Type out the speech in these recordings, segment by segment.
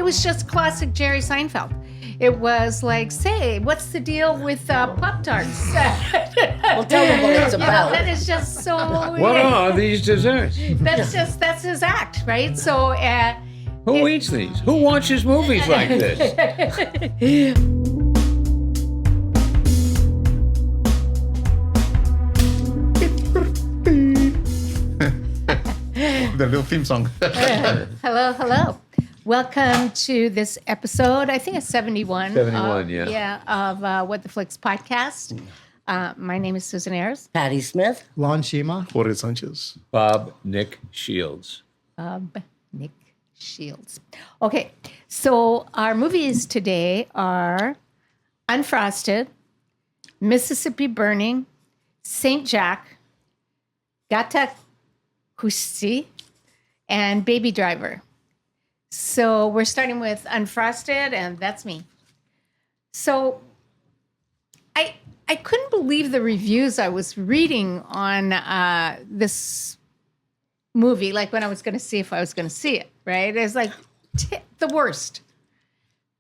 It was just classic Jerry Seinfeld. It was like, say, what's the deal with Pop-Tarts? Well, tell them what it's about. That is just so... What are these desserts? That's his act, right? So... Who eats these? Who watches movies like this? The little theme song. Hello. Welcome to this episode, I think it's 71. 71, yeah. Yeah, of What the Flicks podcast. My name is Susan Ayers. Patty Smith. Lon Shima. Jorge Sanchez. Bob Nick Shields. Nick Shields. Okay, so our movies today are Unfrosted, Mississippi Burning, St. Jack, Gata Kusti, and Baby Driver. So we're starting with Unfrosted, and that's me. So I couldn't believe the reviews I was reading on this movie, like when I was going to see if I was going to see it, right? It's like the worst.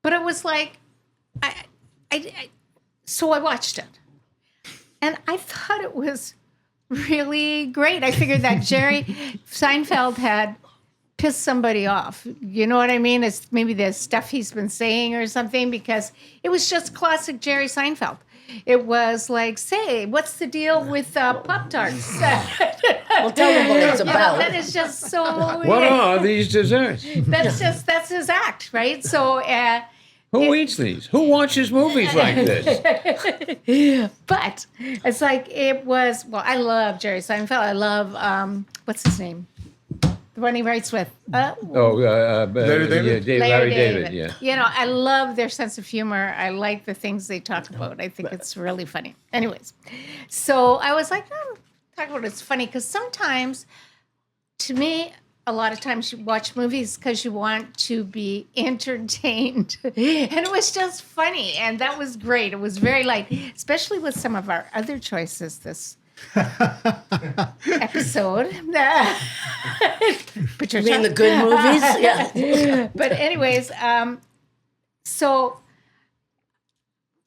But it was like, so I watched it. And I thought it was really great. I figured that Jerry Seinfeld had pissed somebody off. You know what I mean? It's maybe the stuff he's been saying or something, because it was just classic Jerry Seinfeld. It was like, say, what's the deal with Pop-Tarts? Well, tell them what it's about. That is just so... What are these desserts? That's his act, right? So... Who eats these? Who watches movies like this? But it's like it was. Well, I love Jerry Seinfeld. I love what's his name, the one he writes with. Larry David? Yeah, Larry David. Yeah. You know, I love their sense of humor. I like the things they talk about. I think it's really funny. Anyways, so I was like, talk about it's funny because sometimes, to me, a lot of times you watch movies because you want to be entertained. And it was just funny. And that was great. It was very light, especially with some of our other choices this episode. Put your You mean the good movies? Yeah. But anyways, so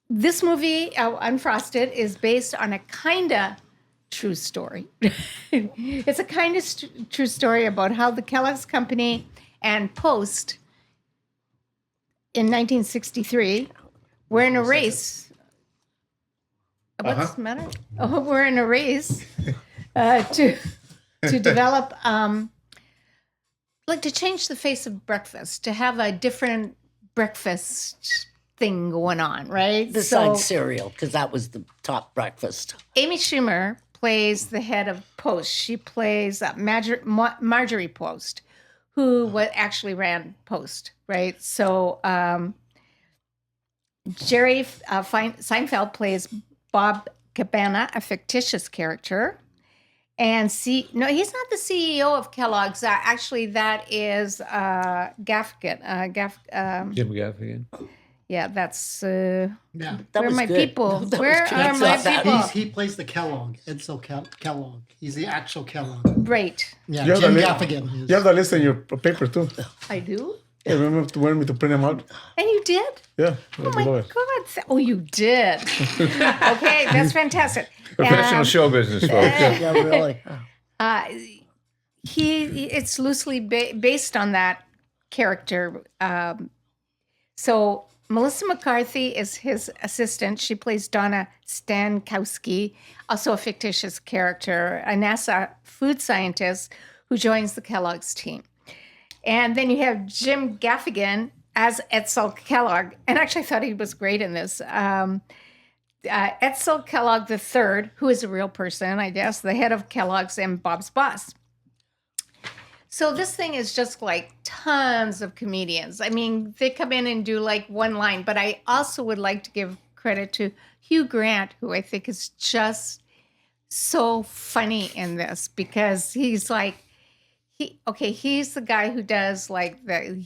this movie, Unfrosted, is based on a kind of true story. It's a kind of true story about how the Kellogg's company and Post in 1963 were in a race. What's the matter? Oh, we're in a race to develop, like to change the face of breakfast, to have a different breakfast thing going on, right? Besides cereal, because that was the top breakfast. Amy Schumer plays the head of Post. She plays Marjorie Post, who actually ran Post, right? So Jerry Seinfeld plays Bob Cabana, a fictitious character. And he's not the CEO of Kellogg's. Actually, that is Gaffigan. Jim Gaffigan. Yeah, that's... That where are was my good. people? That was Where good. are my That's not people? He plays the Kellogg, Edsel Kellogg. He's the actual Kellogg. Right. Yeah, You have Jim the li- Gaffigan. is- You have the list in your paper too. I do? Yeah, remember to want me to print them out? And you did? Yeah. Oh, my God. Oh, you did. Okay, that's fantastic. Professional show business, folks. Yeah, really. It's loosely based on that character. So Melissa McCarthy is his assistant. She plays Donna Stankowski, also a fictitious character, a NASA food scientist who joins the Kellogg's team. And then you have Jim Gaffigan as Edsel Kellogg. And actually I thought he was great in this. Edsel Kellogg III, who is a real person, I guess, the head of Kellogg's and Bob's boss. So this thing is just like tons of comedians. I mean, they come in and do like one line, but I also would like to give credit to Hugh Grant, who I think is just so funny in this because he's like, he's the guy who does like the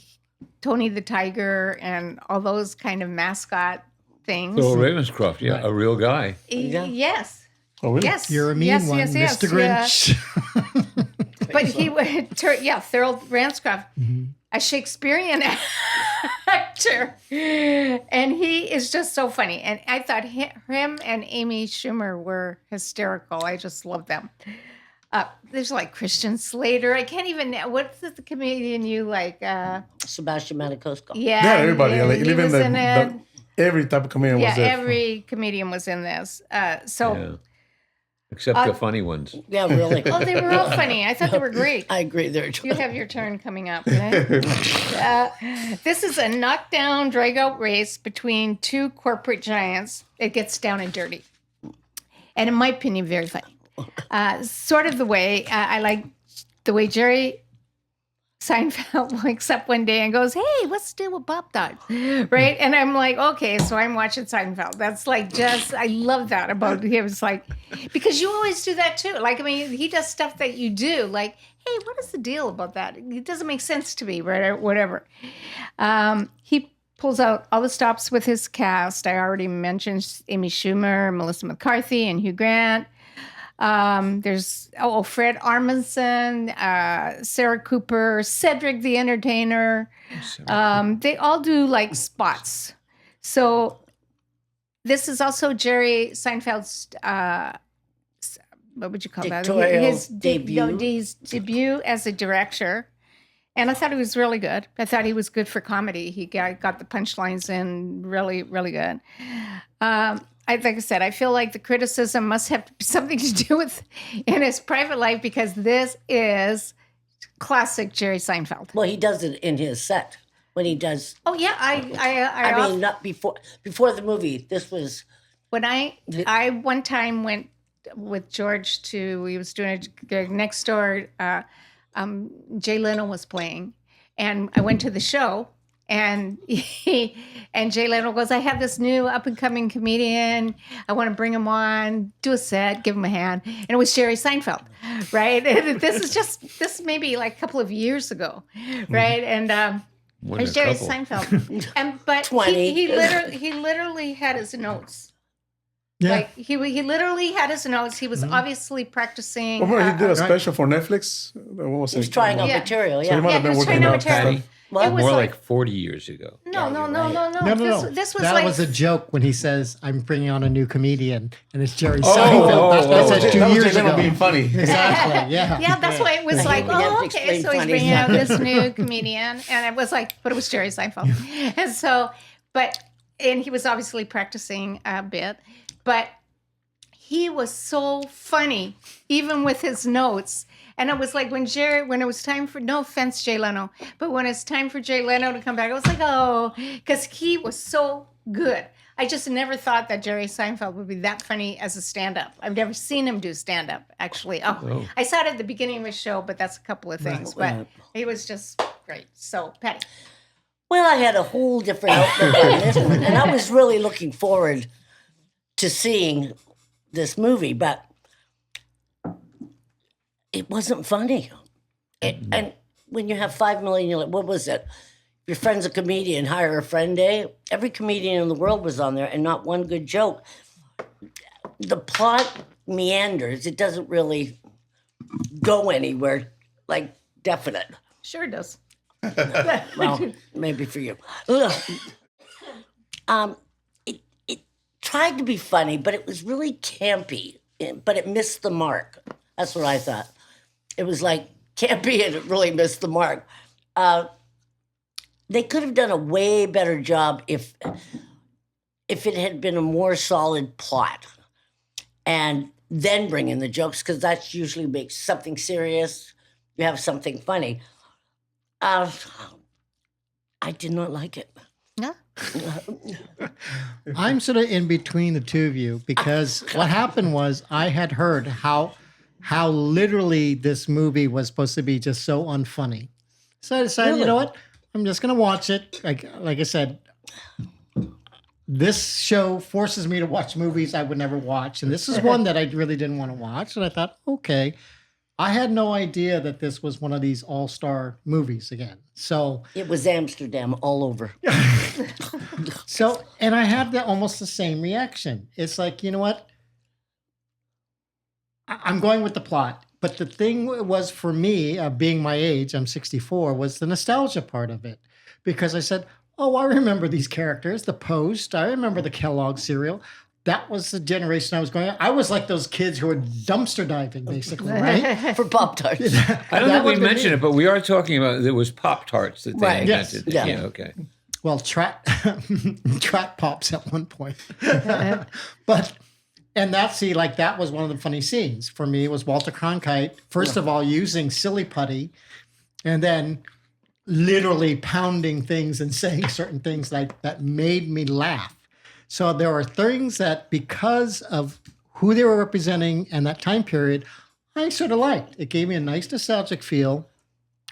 Tony the Tiger and all those kind of mascot things. Bill Ravenscroft, yeah, a real guy. Yes. Oh, really? Yes. You're a mean one, Mr. Grinch. But he would, Thurl Ranscroft. a Shakespearean actor, and he is just so funny. And I thought him and Amy Schumer were hysterical. I just love them. There's like Christian Slater. I can't even. What's the comedian you like? Sebastian Maniscalco. Yeah, everybody. yeah, Like, he even was in it. every type of comedian was there. Every comedian was in this. Yeah. Except the funny ones. Yeah, really. Oh, they were all funny. I thought they were great. I agree there. You have your turn coming up. This is a knockdown, drag-out race between two corporate giants. It gets down and dirty. And in my opinion, very funny. Sort of the way, I like the way Jerry Seinfeld wakes up one day and goes, "Hey, what's the deal with Pop Tarts?" Right? And I'm like, okay, so I'm watching Seinfeld. That's like I love that about him. It's like, because you always do that too. Like, I mean, he does stuff that you do. Like, hey, what is the deal about that? It doesn't make sense to me, right? Or whatever. He pulls out all the stops with his cast. I already mentioned Amy Schumer, Melissa McCarthy, and Hugh Grant. There's Fred Armisen, Sarah Cooper, Cedric the Entertainer. They all do like spots. So this is also Jerry Seinfeld's what would you call Directorial that? His debut. His debut as a director. And I thought he was really good. I thought he was good for comedy. He got the punchlines in really, really good. Like I said, I feel like the criticism must have something to do with in his private life, because this is classic Jerry Seinfeld. Well, he does it in his set when he does. Oh yeah, I mean, not before the movie. This was when I one time went with George to, he was doing a gig next door. Jay Leno was playing, and I went to the show. And Jay Leno goes, "I have this new up and coming comedian. I want to bring him on, do a set, give him a hand." And it was Jerry Seinfeld, right? And this may be like a couple of years ago, right? And it was Jerry Seinfeld. But 20. he literally had his notes. Yeah. Like he literally had his notes. He was obviously practicing. Remember he did a special for Netflix? What was he was it? trying out Yeah. material. So he might Yeah. have been he was working trying out out material. stuff. Well, It was More like- like 40 years ago. No. No. This was that like was a joke when he says, "I'm bringing on a new comedian," and it's Jerry Oh, Seinfeld. That's that 2 was years Jay Leno ago. being funny. Exactly. Yeah. Yeah, that's why it was like, We have to oh, okay, explain so he's funny bringing out stuff. this new comedian, and it was like, but it was Jerry Seinfeld, and so, and he was obviously practicing a bit, but he was so funny, even with his notes. And it was like when it was time for, no offense, Jay Leno, but when it's time for Jay Leno to come back, I was like, oh, because he was so good. I just never thought that Jerry Seinfeld would be that funny as a stand-up. I've never seen him do stand-up, actually. Oh. I saw it at the beginning of his show, but that's a couple of things. Right. But he was just great. So, Patty. Well, I had a whole different outlook on this one, and I was really looking forward to seeing this movie, but it wasn't funny. And when you have 5 million, you're like, what was it? Your friend's a comedian, hire a friend day. Every comedian in the world was on there, and not one good joke. The plot meanders. It doesn't really go anywhere, like, definite. Sure does. Well, maybe for you. It tried to be funny, but it was really campy. But it missed the mark. That's what I thought. It was like campy, and it really missed the mark. They could have done a way better job if it had been a more solid plot, and then bring in the jokes, because that usually makes something serious. You have something funny. I did not like it. Yeah. I'm sort of in between the two of you, because what happened was I had heard how literally this movie was supposed to be just so unfunny. So I decided, Really? you know what? I'm just going to watch it. Like I said, this show forces me to watch movies I would never watch. And this is one that I really didn't want to watch. And I thought, okay. I had no idea that this was one of these all-star movies again. So It was Amsterdam all over. and I had almost the same reaction. It's like, you know what? I'm going with the plot. But the thing was for me, being my age, I'm 64, was the nostalgia part of it. Because I said, oh, I remember these characters, the Post, I remember the Kellogg cereal. That was the generation I was going. I was like those kids who were dumpster diving, basically, right? For Pop-Tarts. I don't think we mentioned it, but we are talking about there was Pop-Tarts that they Right. invented. Yes. Yeah. Okay. Well, track pops at one point. But, and that was one of the funny scenes. For me, it was Walter Cronkite, first of all, using silly putty, and then literally pounding things and saying certain things like that made me laugh. So there are things that, because of who they were representing and that time period, I sort of liked. It gave me a nice nostalgic feel.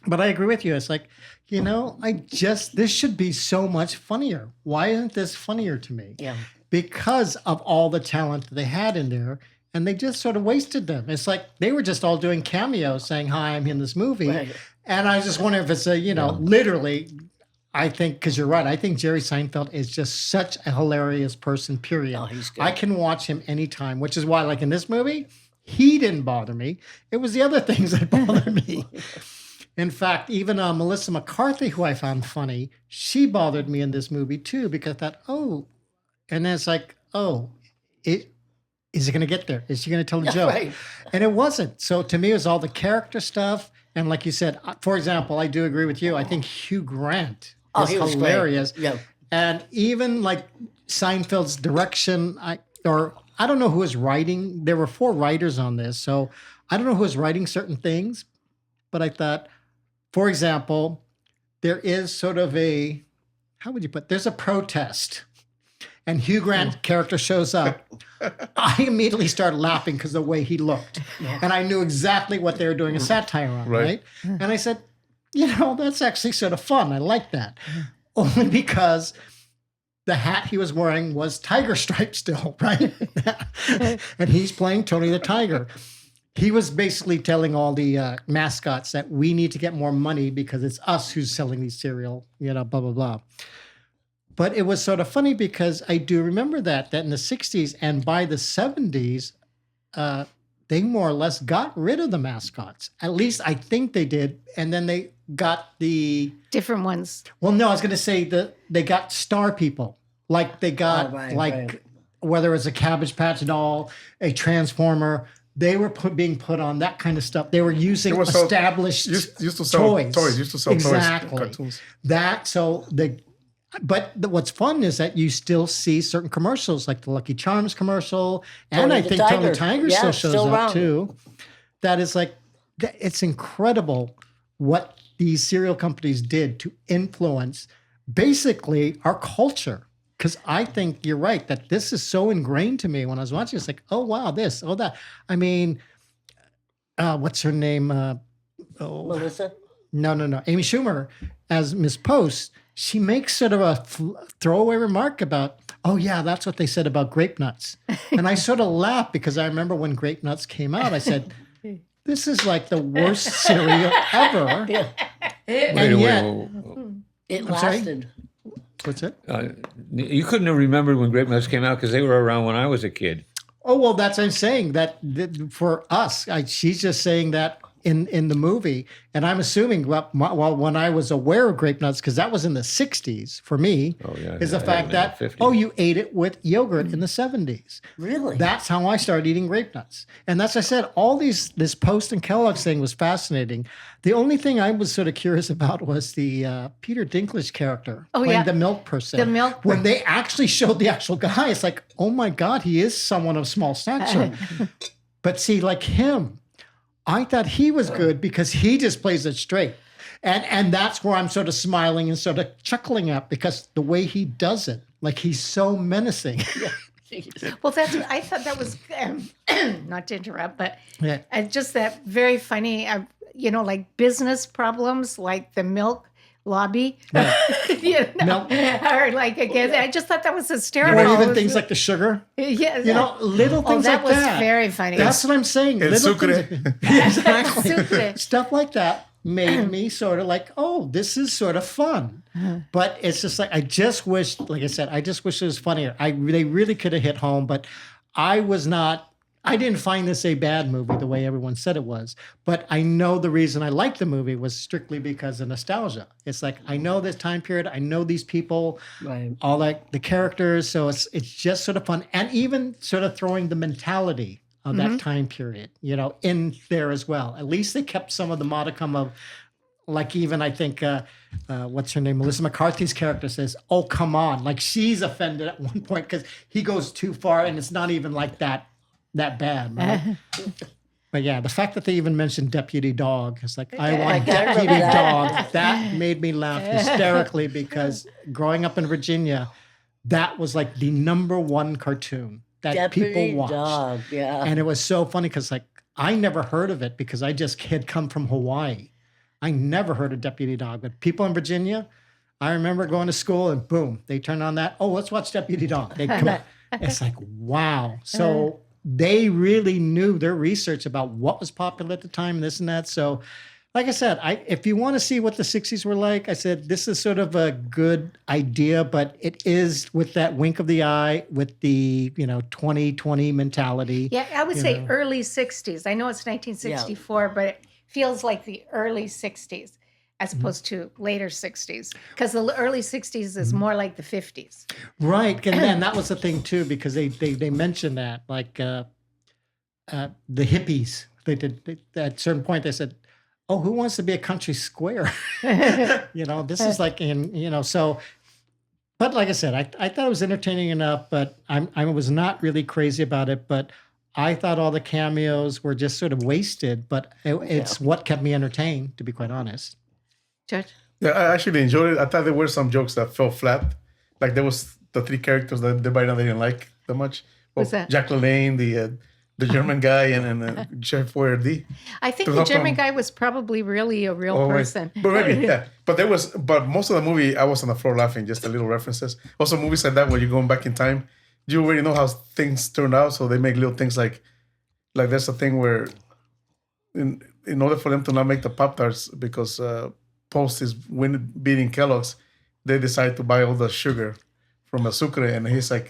But I agree with you. It's like, this should be so much funnier. Why isn't this funnier to me? Yeah. Because of all the talent that they had in there. And they just sort of wasted them. It's like they were just all doing cameos saying, hi, I'm in this movie. Right. And I just wonder if it's literally, I think, because you're right, I think Jerry Seinfeld is just such a hilarious person, period. Oh, he's good. I can watch him anytime, which is why, like in this movie, he didn't bother me. It was the other things that bothered me. In fact, even Melissa McCarthy, who I found funny, she bothered me in this movie too, because I thought, and then it's like, is it going to get there? Is she going to tell a joke? Right. And it wasn't. So to me, it was all the character stuff. And like you said, for example, I do agree with you. I think Hugh Grant is he was hilarious. great. Yeah. And even like Seinfeld's direction, I don't know who was writing. There were 4 writers on this. So I don't know who was writing certain things. But I thought, for example, there is sort of there's a protest. And Hugh Grant's character shows up. I immediately started laughing because of the way he looked. And I knew exactly what they were doing a satire on, right? And I said, that's actually sort of fun. I like that. Only because the hat he was wearing was tiger striped still, right? And he's playing Tony the Tiger. He was basically telling all the mascots that we need to get more money because it's us who's selling these cereal, blah, blah, blah. But it was sort of funny because I do remember that in the 60s and by the 70s, they more or less got rid of the mascots. At least I think they did. And then they got the... Different ones. Well, no, I was going to say they got star people. Like they got whether it's a Cabbage Patch Doll, a Transformer... They were being put on that kind of stuff. They were using established used to sell toys. Used to sell exactly. toys, cartoons. But what's fun is that you still see certain commercials, like the Lucky Charms commercial, and I think Tony the Tiger still shows up too. That is like, it's incredible what these cereal companies did to influence basically our culture. Because I think you're right, that this is so ingrained to me when I was watching. It's like, oh, wow, this, oh, that. I mean, what's her name? Melissa? No. Amy Schumer as Miss Post. She makes sort of a throwaway remark about, oh, yeah, that's what they said about grape nuts. And I sort of laughed because I remember when grape nuts came out, I said, this is like the worst cereal ever. Yeah. And yet, It I'm sorry? lasted. What's it? You couldn't have remembered when Grape Nuts came out because they were around when I was a kid. Oh, well, that's what I'm saying. That for us, she's just saying that in the movie. And I'm assuming, well, when I was aware of grape nuts, because that was in the 60s for me, is the fact that, you ate it with yogurt in the 70s. Really? That's how I started eating grape nuts. And that's, I said, this Post and Kellogg's thing was fascinating. The only thing I was sort of curious about was the Peter Dinklage character playing the milk person. The milk When they actually showed the actual guy, it's like, oh my God, he is someone of small stature. But see, like him, I thought he was good because he just plays it straight. And that's where I'm sort of smiling and sort of chuckling at, because the way he does it, like he's so menacing. Well, I thought that was, not to interrupt, but Yeah. just that very funny, like business problems, like the milk lobby, Milk. or like, again, I just thought that was hysterical. Or even It things was- like the sugar. Yeah, Little things that like was that. very funny. That's what I'm saying. El Little sucre. things- exactly. Sucre. Stuff like that made me sort of like, oh, this is sort of fun. But it's just like, I just wish, like I said, I just wish it was funnier. They really could have hit home, but I was not I didn't find this a bad movie the way everyone said it was, but I know the reason I liked the movie was strictly because of nostalgia. It's like, I know this time period, I know these people, Right. all like the characters, so it's just sort of fun, and even sort of throwing the mentality of that time period, in there as well. At least they kept some of the modicum of, like, even I think what's her name, Melissa McCarthy's character says, "Oh, come on," like she's offended at one point because he goes too far, and it's not even like that bad, right? But yeah, the fact that they even mentioned Deputy Dog, it's like, I want Deputy Dog. That made me laugh hysterically because growing up in Virginia, that was like the number one cartoon that Deputy people watched. Dog, yeah. And it was so funny because, like, I never heard of it because I just had come from Hawaii. I never heard of Deputy Dog, but people in Virginia, I remember going to school and boom, they turn on that. Oh, let's watch Deputy Dog. They come. It's like, wow. So they really knew their research about what was popular at the time, this and that. So, like I said, if you want to see what the 60s were like, I said, this is sort of a good idea, but it is with that wink of the eye, with the, 2020 mentality. Yeah, I would say early 60s. I know it's 1964, but it feels like the early 60s as opposed to later 60s, because the early 60s is more like the 50s. Right. And then that was the thing, too, because they mentioned that, like the hippies. They did at a certain point, they said, "Oh, who wants to be a country square?" This is like so. But like I said, I thought it was entertaining enough, but I was not really crazy about it. But I thought all the cameos were just sort of wasted. But it's what kept me entertained, to be quite honest. Judge? Yeah, I actually enjoyed it. I thought there were some jokes that fell flat. Like there was the three characters that everybody they didn't like that much. What's that? Jack LaLanne, the German guy, and Chef Boyardee. I think the German guy was probably really a real person. Right. But maybe, yeah. But most of the movie, I was on the floor laughing, just the little references. Also, movies like that where you're going back in time, you already know how things turned out, so they make little things like there's a thing where in order for them to not make the Pop-Tarts because Post is beating Kellogg's, they decide to buy all the sugar from Sucre, and he's like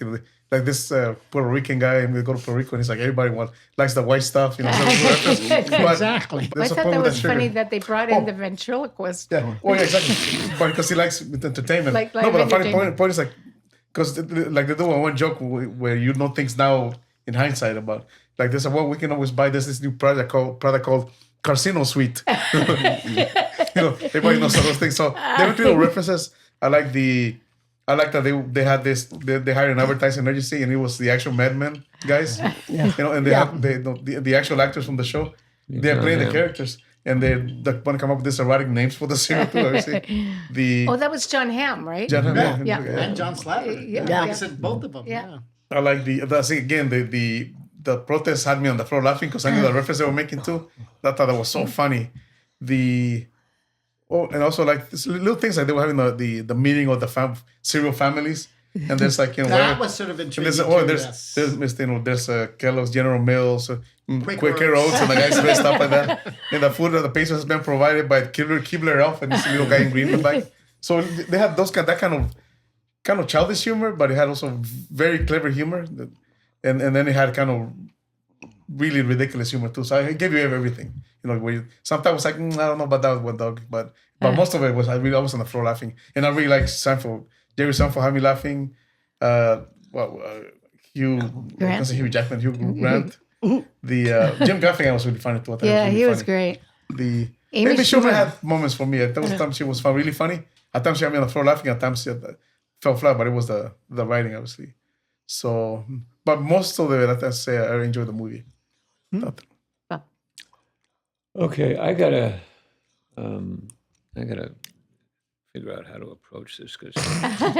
this Puerto Rican guy, and we go to Puerto Rico, and he's like, everybody likes the white stuff, Exactly. I thought that was funny that they brought in the ventriloquist. Yeah. Oh, yeah, exactly. But because he likes entertainment. Like no, but the funny entertainment. point is like, because like they do one joke where you know things now in hindsight about, like they said, well, we can always buy this new product called Casino Suite. Everybody knows all those things. So they went through the references. I like that they had this. They hired an advertising agency, and it was the actual Mad Men guys. And they have the actual actors from the show. They're playing the characters, and they want to come up with these erotic names for the cereal too. Obviously. That was John Hamm, right? John Hamm, Yeah. And John Slattery. Yeah. I said both of them. Yeah. I like the protest had me on the floor laughing because I knew the reference they were making too. I thought that was so funny. And also like this little things like they were having the meeting of the cereal families, and there's like that was sort of intriguing. There's Kellogg's, General Mills, Quaker Oats, and the guys say stuff like that. And the food of the pastry has been provided by Keebler Elf and this little guy in green in the back. So they had that kind of childish humor, but it had also very clever humor, and then it had kind of really ridiculous humor too. So I gave you everything. Where sometimes I was like, I don't know about that one, dog, but most of it was I was on the floor laughing, and I really like Seinfeld. Jerry Seinfeld had me laughing. Hugh Jackman, Hugh Grant. The Jim Gaffigan was really funny too. Yeah, he was great. Amy Schumer Schumer had moments for me. At times she was really funny. At times she had me on the floor laughing. At times she fell flat, but it was the writing, obviously. So, but most of it, I say, I enjoyed the movie. Okay, I gotta figure out how to approach this because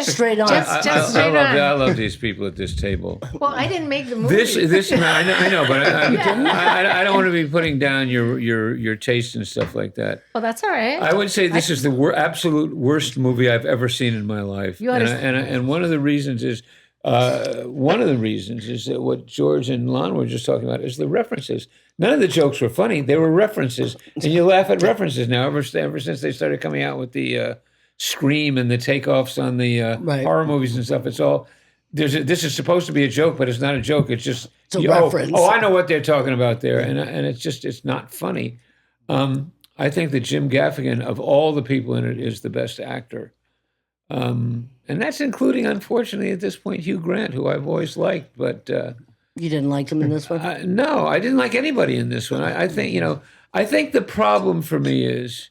Straight on. I love these people at this table. Well, I didn't make the movie. This I know, but I don't want to be putting down your taste and stuff like that. Well, that's all right. I would say this is the absolute worst movie I've ever seen in my life. And one of the reasons is that what George and Lon were just talking about is the references. None of the jokes were funny; they were references, and you laugh at references now. Ever since they started coming out with the Scream and the takeoffs on the horror movies and stuff, it's all this is supposed to be a joke, but it's not a joke. It's just a reference. Oh, I know what they're talking about there, and it's not funny. I think that Jim Gaffigan, of all the people in it, is the best actor, and that's including, unfortunately, at this point, Hugh Grant, who I've always liked, but You didn't like him in this one? no, I didn't like anybody in this one. I think the problem for me is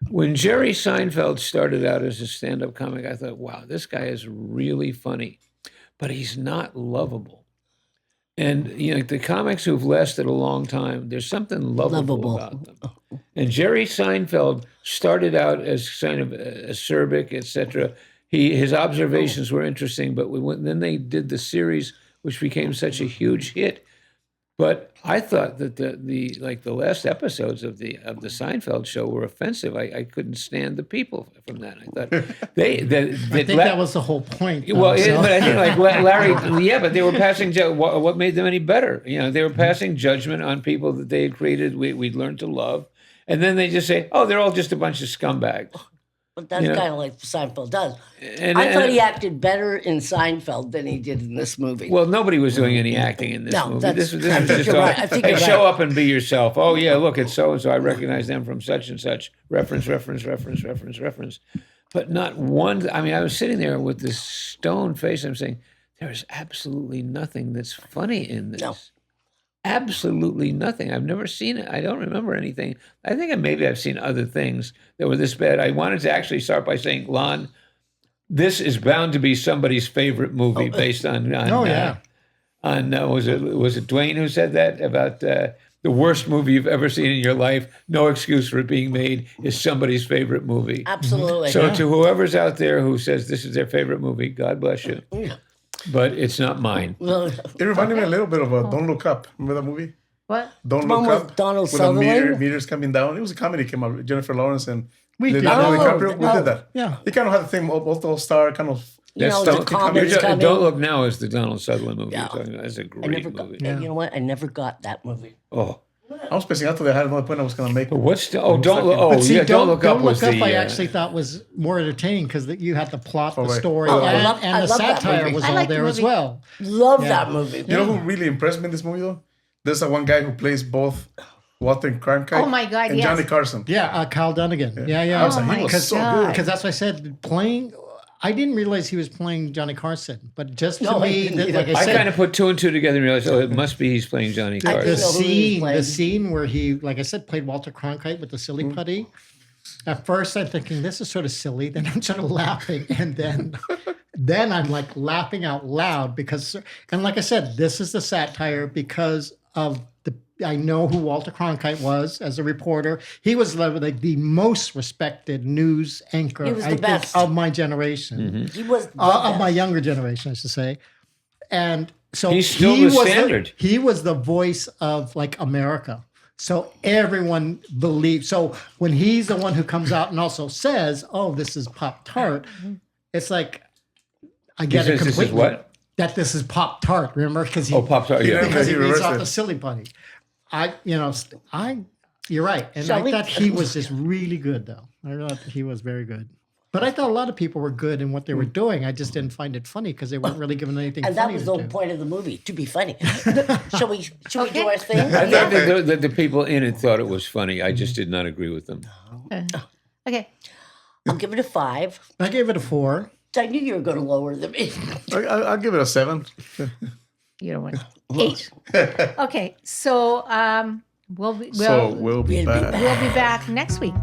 when Jerry Seinfeld started out as a stand-up comic, I thought, wow, this guy is really funny, but he's not lovable. And the comics who've lasted a long time, there's something lovable about them. And Jerry Seinfeld started out as kind of acerbic, etc. His observations were interesting, but then they did the series, which became such a huge hit. But I thought that the last episodes of the Seinfeld show were offensive. I couldn't stand the people from that. I thought I think that was the whole point. But I think like Larry, but they were passing. What made them any better? They were passing judgment on people that they had created. We'd learned to love, and then they just say, "Oh, they're all just a bunch of scumbags." But that's kind of like Seinfeld does. I thought he acted better in Seinfeld than he did in this movie. Well, nobody was doing any acting in this movie. This was just all, right. I think hey, show up and be yourself. Oh, yeah, look, it's so-and-so. I recognize them from such and such. Reference. But not one. I mean, I was sitting there with this stone face. I'm saying, there is absolutely nothing that's funny in this. No. Absolutely nothing. I've never seen it. I don't remember anything. I think maybe I've seen other things that were this bad. I wanted to actually start by saying, Lon, this is bound to be somebody's favorite movie based on was it Dwayne who said that about the worst movie you've ever seen in your life? No excuse for it being made is somebody's favorite movie. Absolutely. So to whoever's out there who says this is their favorite movie, God bless you. But it's not mine. It reminded me a little bit of Don't Look Up. Remember that movie? What? Don't Look Up. Donald with Sutherland? the meters coming down. It was a comedy came out. Jennifer Lawrence and We did. Leonardo DiCaprio. We did that. Yeah. He kind of had the thing, all-star kind of. Don't Look Now is the Donald Sutherland movie. Yeah. You're talking about. That's a great movie. And you know what? I never got that movie. Oh. I was spacing out to that. I had another point I was going to make. But what's the, Don't Look Up was the... I actually thought was more entertaining because you had the plot, the right. story, Oh, and I the love that satire movie. was I all like the there as movie. well. Love that movie. You know who really impressed me in this movie, though? There's one guy who plays both Walter and Cronkite Oh, my God, and yes. Johnny Carson. Yeah, Kyle Dunnigan. Yeah. I was like, my he was so God. good. Because that's what I said. I didn't realize he was playing Johnny Carson, but just to No, I me, didn't like either. I I said, kind of put two and two together and realized, it must be he's playing Johnny the know Carson. who he was scene, playing. the scene where he, like I said, played Walter Cronkite with the silly putty. At first, I'm thinking this is sort of silly. Then I'm sort of laughing, and then I'm like laughing out loud because, and like I said, this is the satire because of I know who Walter Cronkite was as a reporter. He was like the most respected news anchor, He was the I think, best. of my generation, He was the of my best. younger generation, I should say. And so He's still he the was standard. he was the voice of like America. So everyone believed. So when he's the one who comes out and also says, "Oh, this is Pop Tart," it's like I get it says this is completely. what? That this is Pop Tart. Remember, because he Pop-Tart, yeah. because he He reads reversed off it. the silly putty. You're right, and Shall I we- thought he was just really good, though. I thought he was very good. But I thought a lot of people were good in what they were doing. I just didn't find it funny because they weren't really given anything And that funny was to the whole do. point of the movie, to be funny. Shall we do our thing? I thought that the people in it thought it was funny. I just did not agree with them. Okay. I'll give it a 5. I gave it a 4. I knew you were going to lower than me. I'll give it a 7. You don't want 8. Okay. So we'll be We'll be back. we'll be back next week.